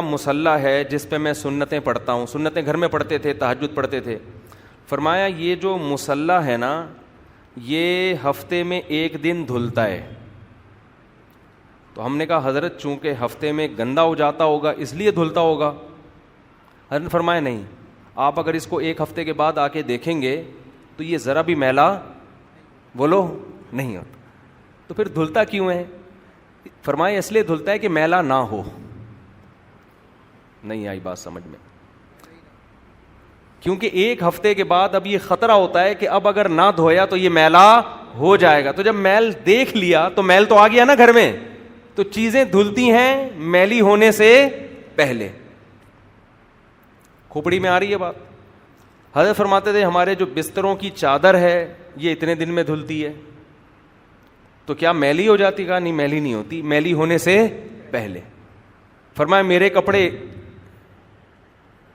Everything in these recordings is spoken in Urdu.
مصلی ہے جس پہ میں سنتیں پڑھتا ہوں. سنتیں گھر میں پڑھتے تھے, تہجد پڑھتے تھے. فرمایا یہ جو مصلی ہے نا, یہ ہفتے میں ایک دن دھلتا ہے. تو ہم نے کہا حضرت چونکہ ہفتے میں گندا ہو جاتا ہوگا اس لیے دھلتا ہوگا. حضرت نے فرمایا نہیں, آپ اگر اس کو ایک ہفتے کے بعد آ کے دیکھیں گے تو یہ ذرا بھی میلا بولو نہیں ہوتا. تو پھر دھلتا کیوں ہے؟ فرمایا اس لیے دھلتا ہے کہ میلا نہ ہو. نہیں آئی بات سمجھ میں؟ کیونکہ ایک ہفتے کے بعد اب یہ خطرہ ہوتا ہے کہ اب اگر نہ دھویا تو یہ میلا ہو جائے گا. تو جب میل دیکھ لیا تو میل تو آ گیا نا گھر میں, تو چیزیں دھلتی ہیں میلی ہونے سے پہلے. کھوپڑی میں آ رہی ہے بات؟ حضرت فرماتے تھے ہمارے جو بستروں کی چادر ہے یہ اتنے دن میں دھلتی ہے. تو کیا میلی ہو جاتی؟ کہا نہیں میلی نہیں ہوتی, میلی ہونے سے پہلے. فرمایا میرے کپڑے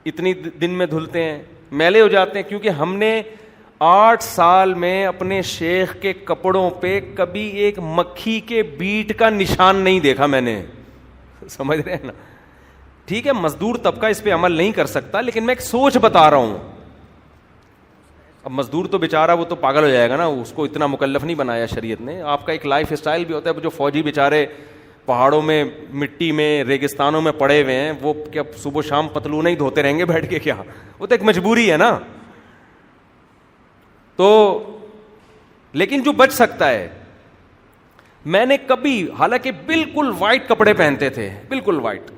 اتنی دن میں دھلتے ہیں, میلے ہو جاتے ہیں کیونکہ ہم نے 8 سال میں اپنے شیخ کے کپڑوں پہ کبھی ایک مکھی کے بیٹ کا نشان نہیں دیکھا میں نے. سمجھ رہے ہیں نا؟ ٹھیک ہے مزدور طبقہ اس پہ عمل نہیں کر سکتا, لیکن میں ایک سوچ بتا رہا ہوں. اب مزدور تو بیچارہ وہ تو پاگل ہو جائے گا نا, اس کو اتنا مکلف نہیں بنایا شریعت نے. آپ کا ایک لائف اسٹائل بھی ہوتا ہے. جو فوجی بیچارے پہاڑوں میں مٹی میں ریگستانوں میں پڑے ہوئے ہیں, وہ کیا صبح شام پتلون ہی دھوتے رہیں گے بیٹھ کے؟ کیا وہ تو ایک مجبوری ہے نا. تو لیکن جو بچ سکتا ہے, میں نے کبھی حالانکہ بالکل وائٹ کپڑے پہنتے تھے, بالکل وائٹ,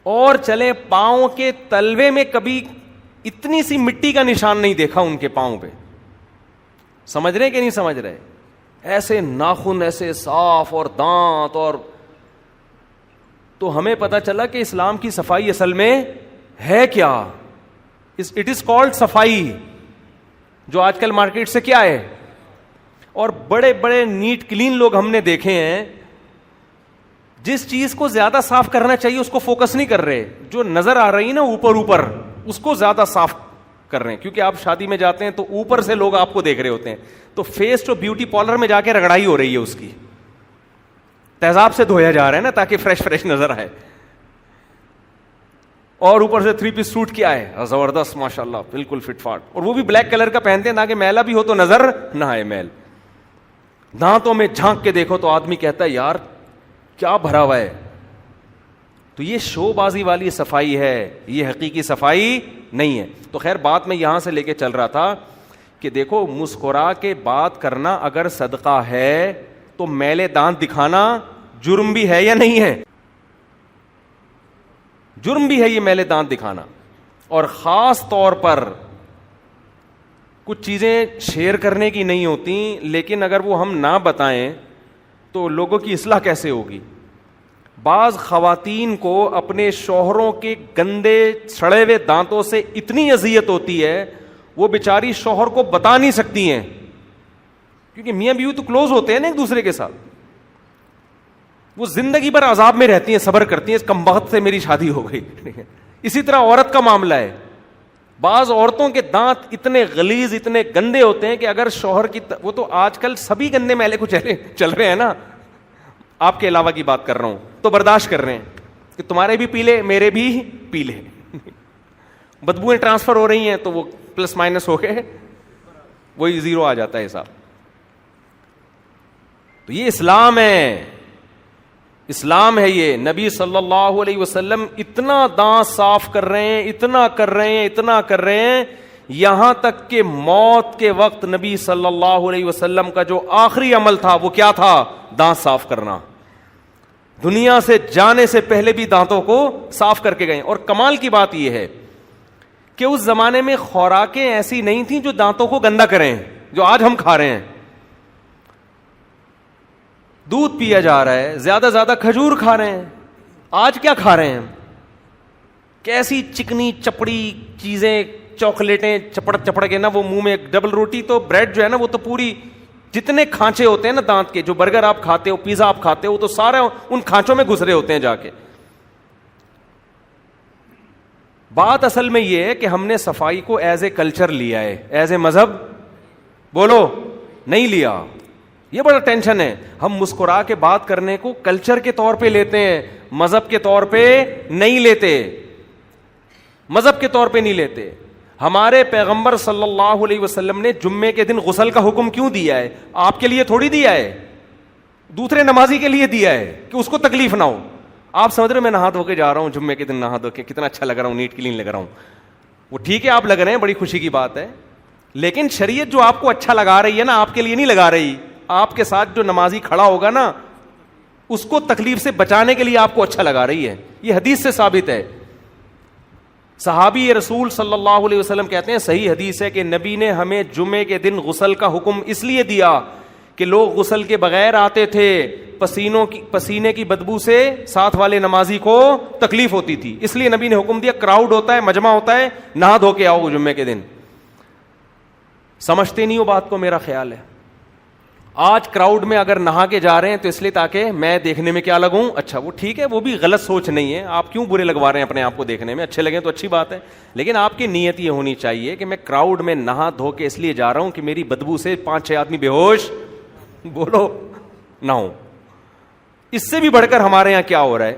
اور چلے پاؤں کے تلوے میں کبھی اتنی سی مٹی کا نشان نہیں دیکھا ان کے پاؤں پہ. سمجھ رہے کہ نہیں سمجھ رہے؟ ایسے ناخن ایسے صاف اور دانت. اور تو ہمیں پتا چلا کہ اسلام کی صفائی اصل میں ہے کیا. اٹ از کالڈ صفائی, جو آج کل مارکیٹ سے کیا ہے. اور بڑے بڑے نیٹ کلین لوگ ہم نے دیکھے ہیں, جس چیز کو زیادہ صاف کرنا چاہیے اس کو فوکس نہیں کر رہے, جو نظر آ رہی نا اوپر اوپر اس کو زیادہ صاف کر رہے ہیں. کیونکہ آپ شادی میں جاتے ہیں تو اوپر سے لوگ آپ کو دیکھ رہے ہوتے ہیں, تو فیس تو بیوٹی پارلر میں جا کے رگڑائی ہو رہی ہے, اس کی تیزاب سے دھویا جا رہا ہے نا تاکہ فریش نظر آئے. اور اوپر سے 3 پیس سوٹ کیا ہے زبردست ماشاءاللہ بالکل فٹ فاٹ, اور وہ بھی بلیک کلر کا پہنتے ہیں تاکہ میلا بھی ہو تو نظر نہ آئے میل. دانتوں میں جھانک کے دیکھو تو آدمی کہتا ہے یار کیا بھرا ہوا ہے. تو یہ شو بازی والی صفائی ہے, یہ حقیقی صفائی نہیں ہے. تو خیر بات میں یہاں سے لے کے چل رہا تھا کہ دیکھو مسکرا کے بات کرنا اگر صدقہ ہے تو میلے دانت دکھانا جرم بھی ہے یا نہیں ہے؟ جرم بھی ہے یہ میلے دانت دکھانا. اور خاص طور پر کچھ چیزیں شیئر کرنے کی نہیں ہوتی, لیکن اگر وہ ہم نہ بتائیں تو لوگوں کی اصلاح کیسے ہوگی. بعض خواتین کو اپنے شوہروں کے گندے سڑے ہوئے دانتوں سے اتنی اذیت ہوتی ہے وہ بیچاری شوہر کو بتا نہیں سکتی ہیں, کیونکہ میاں بیوی تو کلوز ہوتے ہیں نا ایک دوسرے کے ساتھ. وہ زندگی بھر عذاب میں رہتی ہیں, صبر کرتی ہیں, اس کمبخت سے میری شادی ہو گئی. اسی طرح عورت کا معاملہ ہے. بعض عورتوں کے دانت اتنے غلیظ اتنے گندے ہوتے ہیں کہ اگر شوہر کی وہ تو آج کل سبھی گندے میلے کو چل رہے ہیں نا, آپ کے علاوہ کی بات کر رہا ہوں, تو برداشت کر رہے ہیں کہ تمہارے بھی پیلے میرے بھی پیلے, بدبوئیں ٹرانسفر ہو رہی ہیں تو وہ پلس مائنس ہو کے وہی زیرو آ جاتا ہے حساب. تو یہ اسلام ہے, اسلام ہے یہ. نبی صلی اللہ علیہ وسلم اتنا دانت صاف کر رہے ہیں, اتنا کر رہے ہیں, اتنا کر رہے ہیں, یہاں تک کہ موت کے وقت نبی صلی اللہ علیہ وسلم کا جو آخری عمل تھا وہ کیا تھا؟ دانت صاف کرنا. دنیا سے جانے سے پہلے بھی دانتوں کو صاف کر کے گئے. اور کمال کی بات یہ ہے کہ اس زمانے میں خوراکیں ایسی نہیں تھیں جو دانتوں کو گندا کریں, جو آج ہم کھا رہے ہیں. دودھ پیا جا رہا ہے, زیادہ کھجور کھا رہے ہیں. آج کیا کھا رہے ہیں؟ کیسی چکنی چپڑی چیزیں, چاکلیٹیں چپڑ کے نا وہ منہ میں. ڈبل روٹی تو بریڈ جو ہے نا وہ تو پوری, جتنے کھانچے ہوتے ہیں نا دانت کے, جو برگر آپ کھاتے ہو, پیزا آپ کھاتے ہو, وہ تو سارے ان کھانچوں میں گھس رہے ہوتے ہیں جا کے. بات اصل میں یہ ہے کہ ہم نے صفائی کو ایز اے کلچر لیا ہے, ایز اے مذہب بولو نہیں لیا. یہ بڑا ٹینشن ہے. ہم مسکرا کے بات کرنے کو کلچر کے طور پہ لیتے ہیں, مذہب کے طور پہ نہیں لیتے، مذہب کے طور پہ نہیں لیتے. ہمارے پیغمبر صلی اللہ علیہ وسلم نے جمعے کے دن غسل کا حکم کیوں دیا ہے؟ آپ کے لیے تھوڑی دیا ہے، دوسرے نمازی کے لیے دیا ہے کہ اس کو تکلیف نہ ہو. آپ سمجھ رہے میں نہا دھو کے جا رہا ہوں جمعے کے دن، نہا دھو کے کتنا اچھا لگ رہا ہوں، نیٹ کلین لگ رہا ہوں. وہ ٹھیک ہے آپ لگ رہے ہیں، بڑی خوشی کی بات ہے، لیکن شریعت جو آپ کو اچھا لگا رہی ہے نا، آپ کے لیے نہیں لگا رہی. آپ کے ساتھ جو نمازی کھڑا ہوگا نا، اس کو تکلیف سے بچانے کے لیے آپ کو اچھا لگا رہی ہے. یہ حدیث سے ثابت ہے. صحابی رسول صلی اللہ علیہ وسلم کہتے ہیں، صحیح حدیث ہے کہ نبی نے ہمیں جمعے کے دن غسل کا حکم اس لیے دیا کہ لوگ غسل کے بغیر آتے تھے، پسینے کی بدبو سے ساتھ والے نمازی کو تکلیف ہوتی تھی، اس لیے نبی نے حکم دیا. کراؤڈ ہوتا ہے، مجمع ہوتا ہے، نہا دھو کے آؤ جمعے کے دن. سمجھتے نہیں ہو بات کو، میرا خیال ہے. آج کراؤڈ میں اگر نہا کے جا رہے ہیں تو اس لیے تاکہ میں دیکھنے میں کیا لگوں اچھا. وہ ٹھیک ہے، وہ بھی غلط سوچ نہیں ہے، آپ کیوں برے لگوا رہے ہیں اپنے آپ کو دیکھنے میں، اچھے لگیں تو اچھی بات ہے، لیکن آپ کی نیت یہ ہونی چاہیے کہ میں کراؤڈ میں نہا دھو کے اس لیے جا رہا ہوں کہ میری بدبو سے 5-6 آدمی بے ہوش بولو نہ ہو. اس سے بھی بڑھ کر ہمارے یہاں کیا ہو رہا ہے؟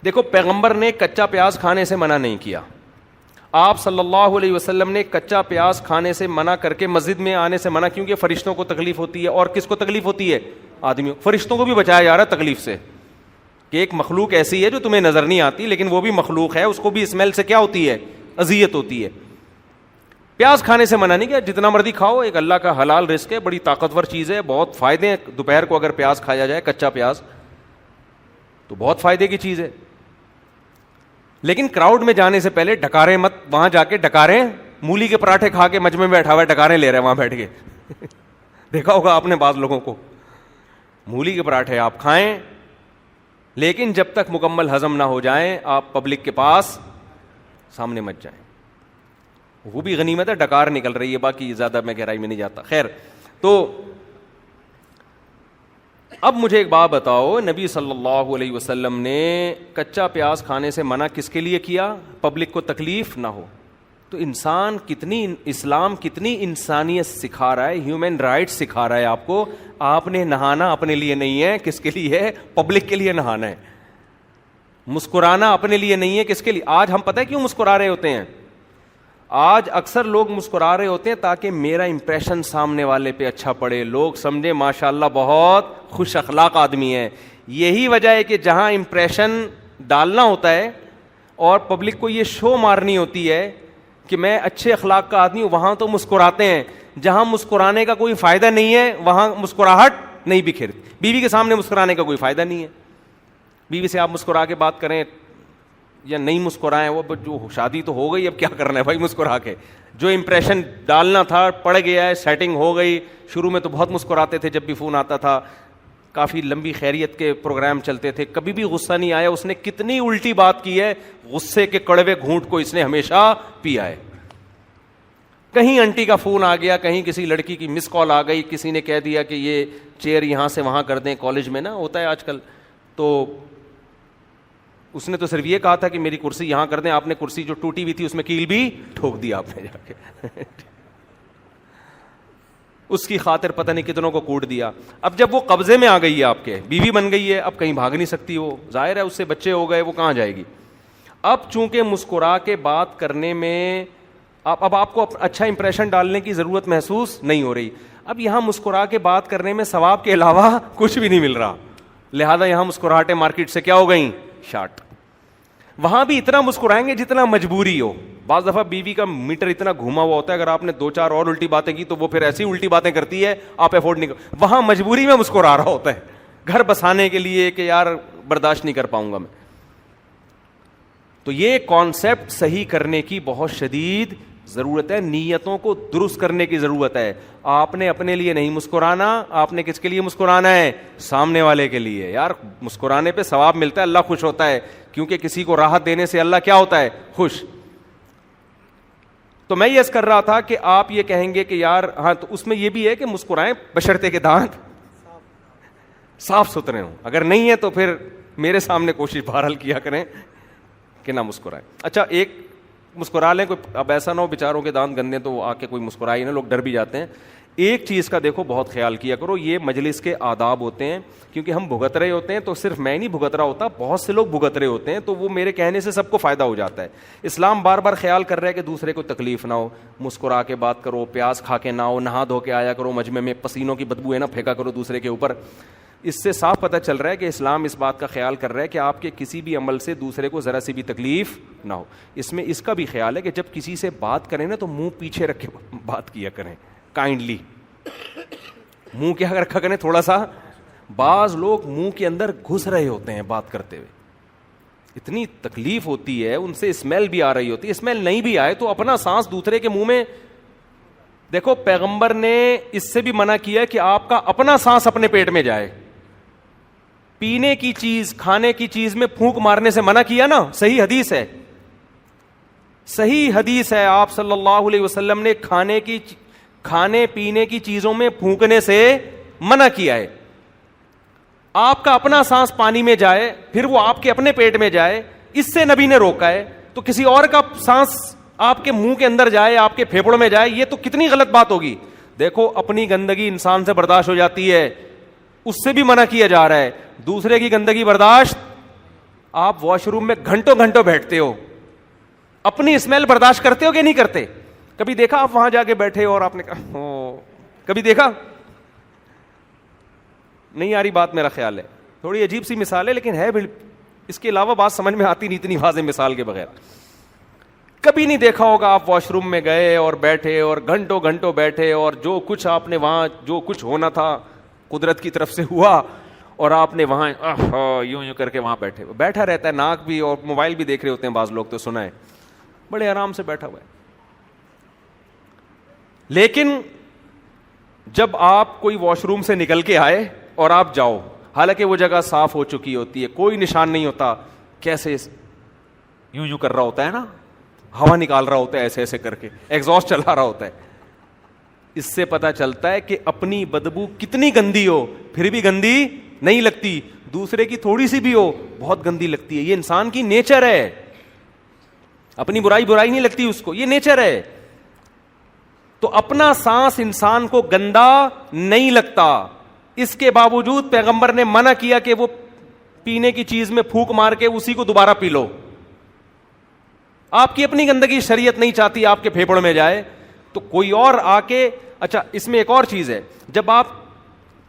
دیکھو، پیغمبر نے کچا پیاز کھانے سے منع نہیں کیا. آپ صلی اللہ علیہ وسلم نے کچا پیاز کھانے سے منع کر کے مسجد میں آنے سے منع کیوں؟ کہ فرشتوں کو تکلیف ہوتی ہے. اور کس کو تکلیف ہوتی ہے؟ آدمیوں. فرشتوں کو بھی بچایا جا رہا ہے تکلیف سے، کہ ایک مخلوق ایسی ہے جو تمہیں نظر نہیں آتی لیکن وہ بھی مخلوق ہے، اس کو بھی اسمیل سے کیا ہوتی ہے؟ اذیت ہوتی ہے. پیاز کھانے سے منع نہیں کیا، جتنا مرضی کھاؤ، ایک اللہ کا حلال رزق ہے، بڑی طاقتور چیز ہے، بہت فائدے ہیں. دوپہر کو اگر پیاز کھایا جائے، کچا پیاز، تو بہت فائدے کی چیز ہے. لیکن کراؤڈ میں جانے سے پہلے ڈکاریں مت. وہاں جا کے ڈکاریں، مولی کے پراٹھے کھا کے مجمع میں بیٹھا ہوا ہے، ڈکاریں لے رہے ہیں وہاں بیٹھ کے. دیکھا ہوگا آپ نے بعض لوگوں کو. مولی کے پراٹھے آپ کھائیں، لیکن جب تک مکمل ہضم نہ ہو جائیں آپ پبلک کے پاس سامنے مت جائیں. وہ بھی غنیمت ہے، ڈکار نکل رہی ہے، باقی زیادہ میں گہرائی میں نہیں جاتا. خیر، تو اب مجھے ایک بات بتاؤ، نبی صلی اللہ علیہ وسلم نے کچا پیاز کھانے سے منع کس کے لیے کیا؟ پبلک کو تکلیف نہ ہو. تو انسان کتنی، اسلام کتنی انسانیت سکھا رہا ہے، ہیومن رائٹس سکھا رہا ہے آپ کو. آپ نے نہانا اپنے لیے نہیں ہے، کس کے لیے ہے؟ پبلک کے لیے نہانا ہے. مسکرانا اپنے لیے نہیں ہے، کس کے لیے؟ آج ہم پتہ ہے کیوں مسکرا رہے ہوتے ہیں؟ آج اکثر لوگ مسکرا رہے ہوتے ہیں تاکہ میرا امپریشن سامنے والے پہ اچھا پڑے، لوگ سمجھے ماشاءاللہ بہت خوش اخلاق آدمی ہے. یہی وجہ ہے کہ جہاں امپریشن ڈالنا ہوتا ہے اور پبلک کو یہ شو مارنی ہوتی ہے کہ میں اچھے اخلاق کا آدمی ہوں، وہاں تو مسکراتے ہیں. جہاں مسکرانے کا کوئی فائدہ نہیں ہے وہاں مسکراہٹ نہیں بکھرتی. بیوی کے سامنے مسکرانے کا کوئی فائدہ نہیں ہے. بیوی سے آپ مسکرا کے بات کریں یا نہیں مسکرائیں، وہ جو شادی تو ہو گئی، اب کیا کرنا ہے بھائی مسکرا کے. جو امپریشن ڈالنا تھا پڑ گیا ہے، سیٹنگ ہو گئی. شروع میں تو بہت مسکراتے تھے جب بھی فون آتا تھا، کافی لمبی خیریت کے پروگرام چلتے تھے، کبھی بھی غصہ نہیں آیا. اس نے کتنی الٹی بات کی ہے، غصے کے کڑوے گھونٹ کو اس نے ہمیشہ پیا ہے. کہیں انٹی کا فون آ گیا، کہیں کسی لڑکی کی مس کال آ گئی، کسی نے کہہ دیا کہ یہ چیئر یہاں سے وہاں کر دیں، کالج میں نا ہوتا ہے آج کل، تو اس نے تو صرف یہ کہا تھا کہ میری کرسی یہاں کر دیں. آپ نے کرسی جو ٹوٹی ہوئی تھی اس میں کیل بھی ٹھوک دیا آپ نے جا کے. اس کی خاطر پتہ نہیں کتنوں کو کوٹ دیا. اب جب وہ قبضے میں آ گئی ہے، آپ کے بیوی بن گئی ہے، اب کہیں بھاگ نہیں سکتی وہ، ظاہر ہے اس سے بچے ہو گئے، وہ کہاں جائے گی. اب چونکہ مسکرا کے بات کرنے میں اب آپ کو اچھا امپریشن ڈالنے کی ضرورت محسوس نہیں ہو رہی. اب یہاں مسکرا کے بات کرنے میں ثواب کے علاوہ کچھ بھی نہیں مل رہا، لہذا یہاں مسکراہٹیں مارکیٹ سے کیا ہو گئیں؟ شارٹ. وہاں بھی اتنا مسکرائیں گے جتنا مجبوری ہو. بعض دفعہ بیوی کا میٹر اتنا گھوما ہوا ہوتا ہے، اگر آپ نے 2-4 اور الٹی باتیں کی تو وہ پھر ایسی الٹی باتیں کرتی ہے آپ افورڈ نہیں کر. وہاں مجبوری میں مسکرا رہا ہوتا ہے، گھر بسانے کے لیے کہ یار برداشت نہیں کر پاؤں گا میں. تو یہ کانسیپٹ صحیح کرنے کی بہت شدید ضرورت ہے، نیتوں کو درست کرنے کی ضرورت ہے. آپ نے اپنے لیے نہیں مسکرانا، آپ نے کس کے لیے مسکرانا ہے؟ سامنے والے کے لیے. یار مسکرانے پہ ثواب ملتا ہے، اللہ خوش ہوتا ہے، کیونکہ کسی کو راحت دینے سے اللہ کیا ہوتا ہے؟ خوش. تو میں یہ کر رہا تھا کہ آپ یہ کہیں گے کہ یار ہاں، تو اس میں یہ بھی ہے کہ مسکرائیں بشرطے کے دانت صاف ستھرے ہوں. اگر نہیں ہے تو پھر میرے سامنے کوشش بہرحال کیا کریں کہ نہ مسکرائیں. اچھا ایک مسکرا لیں، کوئی اب ایسا نہ ہو بیچاروں کے دانت گندے تو وہ آ کے کوئی مسکرائے نہ، لوگ ڈر بھی جاتے ہیں. ایک چیز کا دیکھو بہت خیال کیا کرو, یہ مجلس کے آداب ہوتے ہیں, کیونکہ ہم بھگت رہے ہوتے ہیں تو صرف میں نہیں بھگت رہا ہوتا, بہت سے لوگ بھگت رہے ہوتے ہیں, تو وہ میرے کہنے سے سب کو فائدہ ہو جاتا ہے. اسلام بار بار خیال کر رہا ہے کہ دوسرے کو تکلیف نہ ہو, مسکرا کے بات کرو, پیاز کھا کے نہ ہو, نہا دھو کے آیا کرو, مجمع میں پسینوں کی بدبو ہے نا پھینکا کرو دوسرے کے اوپر. اس سے صاف پتہ چل رہا ہے کہ اسلام اس بات کا خیال کر رہا ہے کہ آپ کے کسی بھی عمل سے دوسرے کو ذرا سی بھی تکلیف نہ ہو. اس میں اس کا بھی خیال ہے کہ جب کسی سے بات کریں نا تو منہ پیچھے رکھ کے بات کیا کریں, کائنڈلی منہ کیا رکھا کریں تھوڑا سا. بعض لوگ منہ کے اندر گھس رہے ہوتے ہیں بات کرتے ہوئے, اتنی تکلیف ہوتی ہے, ان سے اسمیل بھی آ رہی ہوتی ہے, اسمیل نہیں بھی آئے تو اپنا سانس دوسرے کے منہ میں. دیکھو پیغمبر نے اس سے بھی منع کیا کہ آپ کا اپنا سانس اپنے پیٹ میں جائے. پینے کی چیز, کھانے کی چیز میں پھونک مارنے سے منع کیا نا, صحیح حدیث ہے, صحیح حدیث ہے. آپ صلی اللہ علیہ وسلم نے کھانے پینے کی چیزوں میں پھونکنے سے منع کیا ہے. آپ کا اپنا سانس پانی میں جائے پھر وہ آپ کے اپنے پیٹ میں جائے, اس سے نبی نے روکا ہے. تو کسی اور کا سانس آپ کے منہ کے اندر جائے, آپ کے پھیپڑوں میں جائے, یہ تو کتنی غلط بات ہوگی. دیکھو اپنی گندگی انسان سے برداشت ہو جاتی ہے, اس سے بھی منع کیا جا رہا ہے. دوسرے کی گندگی برداشت, آپ واش روم میں گھنٹوں گھنٹوں بیٹھتے ہو, اپنی اسمیل برداشت کرتے ہو کہ نہیں کرتے؟ کبھی دیکھا آپ وہاں جا کے بیٹھے اور آپ نے کہا کبھی دیکھا؟ نہیں آ رہی بات, میرا خیال ہے تھوڑی عجیب سی مثال ہے لیکن ہے, اس کے علاوہ بات سمجھ میں آتی نہیں اتنی واضح مثال کے بغیر. کبھی نہیں دیکھا ہوگا آپ واش روم میں گئے اور بیٹھے اور گھنٹوں گھنٹوں بیٹھے, اور جو کچھ آپ نے وہاں جو کچھ ہونا تھا قدرت کی طرف سے ہوا, اور آپ نے وہاں یوں یوں کر کے وہاں بیٹھا رہتا ہے, ناک بھی اور موبائل بھی دیکھ رہے ہوتے ہیں بعض لوگ, تو سنا ہے بڑے آرام سے بیٹھا ہوا ہے. لیکن جب آپ کوئی واش روم سے نکل کے آئے اور آپ جاؤ, حالانکہ وہ جگہ صاف ہو چکی ہوتی ہے, کوئی نشان نہیں ہوتا, کیسے یوں یوں کر رہا ہوتا ہے نا, ہوا نکال رہا ہوتا ہے ایسے ایسے کر کے, ایگزاسٹ چلا رہا ہوتا ہے. اس سے پتا چلتا ہے کہ اپنی بدبو کتنی گندی ہو پھر بھی گندی نہیں لگتی, دوسرے کی تھوڑی سی بھی ہو بہت گندی لگتی ہے. یہ انسان کی نیچر ہے, اپنی برائی نہیں لگتی اس کو, یہ نیچر ہے. تو اپنا سانس انسان کو گندا نہیں لگتا, اس کے باوجود پیغمبر نے منع کیا کہ وہ پینے کی چیز میں پھونک مار کے اسی کو دوبارہ پی لو. آپ کی اپنی گندگی شریعت نہیں چاہتی آپ کے پھیپڑوں میں جائے, تو کوئی اور آ کے. اچھا اس میں ایک اور چیز ہے, جب آپ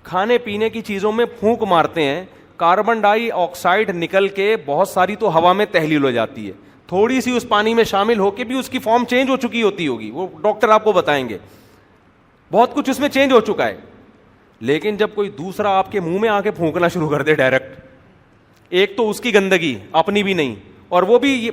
کھانے پینے کی چیزوں میں پھونک مارتے ہیں, کاربن ڈائی آکسائڈ نکل کے بہت ساری تو ہوا میں تحلیل ہو جاتی ہے, تھوڑی سی اس پانی میں شامل ہو کے بھی اس کی فارم چینج ہو چکی ہوگی, وہ ڈاکٹر آپ کو بتائیں گے, بہت کچھ اس میں چینج ہو چکا ہے. لیکن جب کوئی دوسرا آپ کے منہ میں آ کے پھونکنا شروع کر دے ڈائریکٹ, ایک تو اس کی گندگی اپنی بھی نہیں, اور وہ بھی